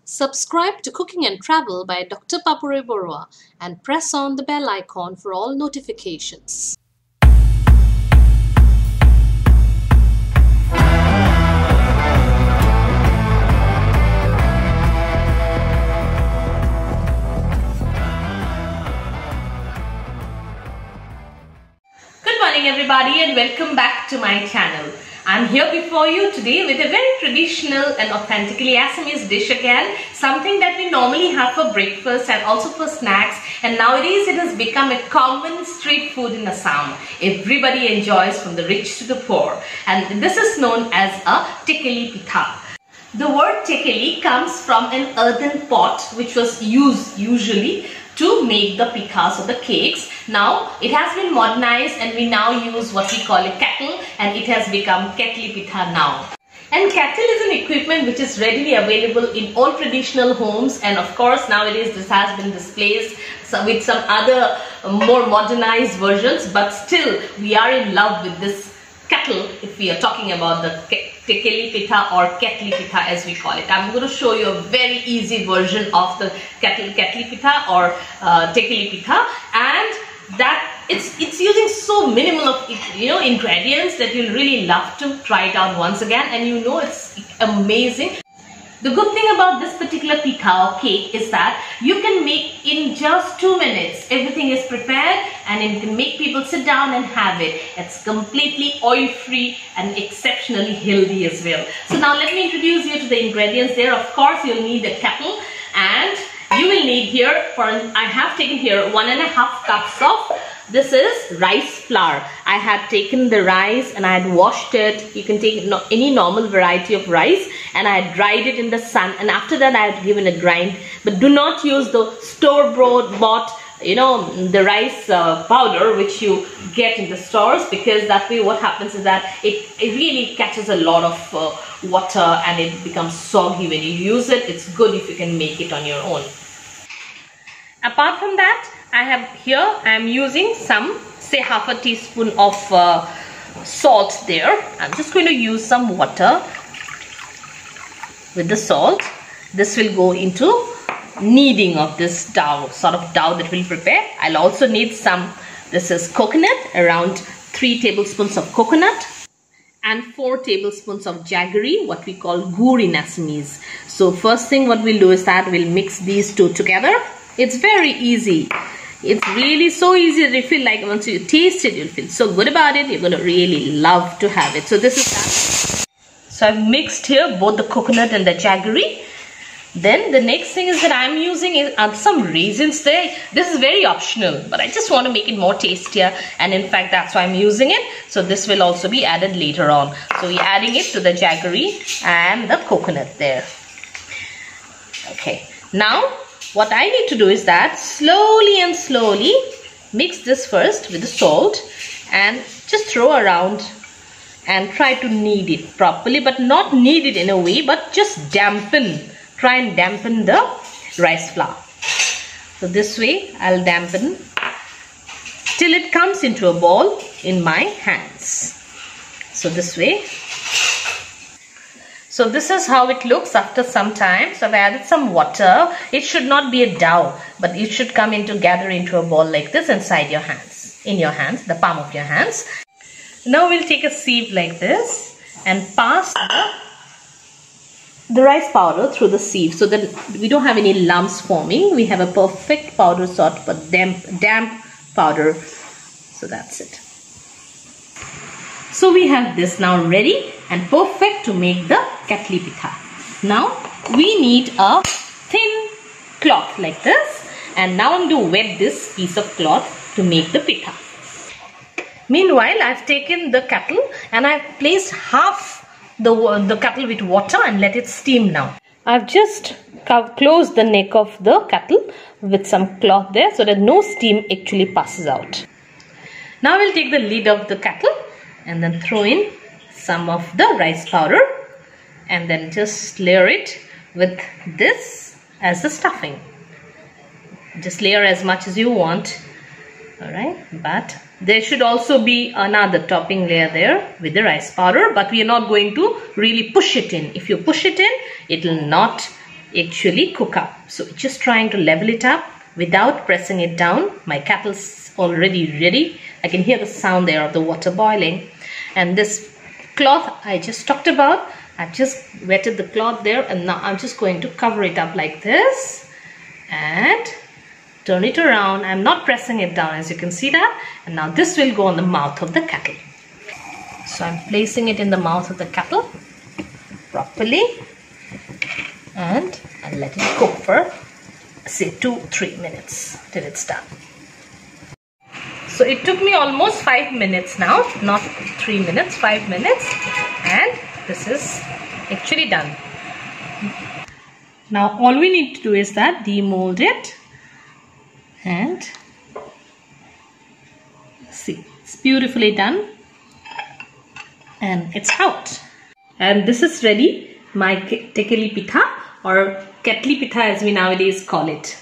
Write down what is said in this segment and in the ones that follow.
Subscribe to Cooking and Travel by Dr. Papori Barooah and press on the bell icon for all notifications. Good morning everybody and welcome back to my channel. I'm here before you today with a very traditional and authentically Assamese dish again, something that we normally have for breakfast and also for snacks, and nowadays it has become a common street food in Assam. Everybody enjoys, from the rich to the poor, and this is known as a ketli pitha. The word ketli comes from an earthen pot which was used usually to make the pithas or the cakes. Now it has been modernized and we now use what we call a kettle, and it has become ketli pitha now. And kettle is an equipment which is readily available in all traditional homes, and of course nowadays this has been displaced with some other more modernized versions, but still we are in love with this kettle if we are talking about the ketli pitha or ketli pitha as we call it. I'm going to show you a very easy version of the ketli pitha or ketli pitha, and that it's using so minimal of ingredients that you'll really love to try it out once again, and it's amazing. The good thing about this particular pitha or cake is that you can make in just 2 minutes. Everything is prepared and you can make people sit down and have it. It's completely oil-free and exceptionally healthy as well. So now let me introduce you to the ingredients there. Of course, you'll need a kettle, and you will need here, I have taken here 1.5 cups of, this is rice flour. I had taken the rice and I had washed it. You can take any normal variety of rice, and I had dried it in the sun, and after that I had given a grind. But do not use the store-bought the rice powder which you get in the stores, because that way what happens is that it really catches a lot of water and it becomes soggy when you use it. It's good if you can make it on your own. Apart from that, I am using some, say, half a teaspoon of salt there. I'm just going to use some water with the salt. This will go into kneading of this dough, sort of dough that we'll prepare. I'll also need some, this is coconut, around 3 tablespoons of coconut, and 4 tablespoons of jaggery, what we call gur in Assamese. So first thing what we'll do is that we'll mix these two together. It's very easy. It's really so easy that you feel like once you taste it, you'll feel so good about it. You're going to really love to have it. So this is that. So I've mixed here both the coconut and the jaggery. Then the next thing is that I'm using some raisins there. This is very optional, but I just want to make it more tastier, and in fact that's why I'm using it. So this will also be added later on. So we're adding it to the jaggery and the coconut there. Okay, now what I need to do is that slowly mix this first with the salt and just throw around and try to knead it properly, but not knead it in a way, but just try and dampen the rice flour. So this way I'll dampen till it comes into a ball in my hands. So this way. So this is how it looks after some time. So I've added some water. It should not be a dough, but it should come gather into a ball like this inside your hands, the palm of your hands. Now we'll take a sieve like this and pass the rice powder through the sieve so that we don't have any lumps forming. We have a perfect powder sort, but damp powder. So that's it. So we have this now ready and perfect to make the ketli pitha. Now we need a thin cloth like this, and now I'm going to wet this piece of cloth to make the pitha. Meanwhile, I've taken the kettle and I've placed half the kettle with water and let it steam now. I've just closed the neck of the kettle with some cloth there so that no steam actually passes out. Now we'll take the lid of the kettle and then throw in some of the rice powder and then just layer it with this as the stuffing. Just layer as much as you want. Alright, but there should also be another topping layer there with the rice powder, but we are not going to really push it in. If you push it in, it will not actually cook up. So just trying to level it up without pressing it down. My kettle's already ready. I can hear the sound there of the water boiling. And this cloth I just talked about, I've just wetted the cloth there, and now I'm just going to cover it up like this and turn it around. I'm not pressing it down, as you can see that. And now this will go on the mouth of the kettle. So I'm placing it in the mouth of the kettle properly, and I'll let it cook for say 2-3 minutes till it's done. So it took me almost 5 minutes now, not 3 minutes, 5 minutes, and this is actually done. Now all we need to do is that demold it, and see, it's beautifully done and it's out. And this is ready, my tekeli pitha, or ketli pitha as we nowadays call it.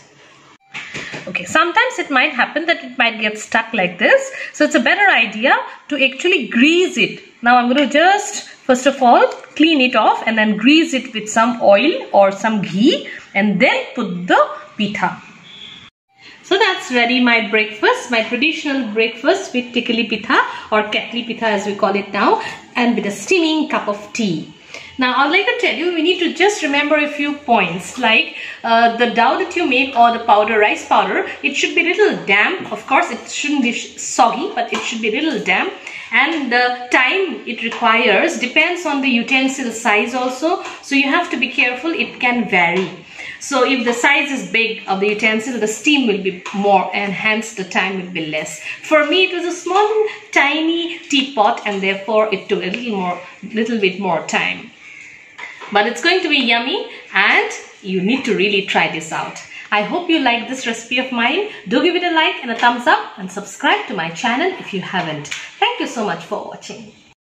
Okay, sometimes it might happen that it might get stuck like this, so it's a better idea to actually grease it. Now I'm going to just first of all clean it off and then grease it with some oil or some ghee, and then put the pitha. So that's ready, my breakfast, my traditional breakfast with tekeli pitha or ketli pitha as we call it now, and with a steaming cup of tea. Now I'd like to tell you, we need to just remember a few points, like the dough that you make, or the powder, rice powder, it should be a little damp. Of course it shouldn't be soggy, but it should be a little damp. And the time it requires depends on the utensil size also, so you have to be careful, it can vary. So if the size is big of the utensil, the steam will be more, and hence the time will be less. For me it was a small tiny teapot, and therefore it took a little bit more time. But it's going to be yummy, and you need to really try this out. I hope you like this recipe of mine. Do give it a like and a thumbs up, and subscribe to my channel if you haven't. Thank you so much for watching.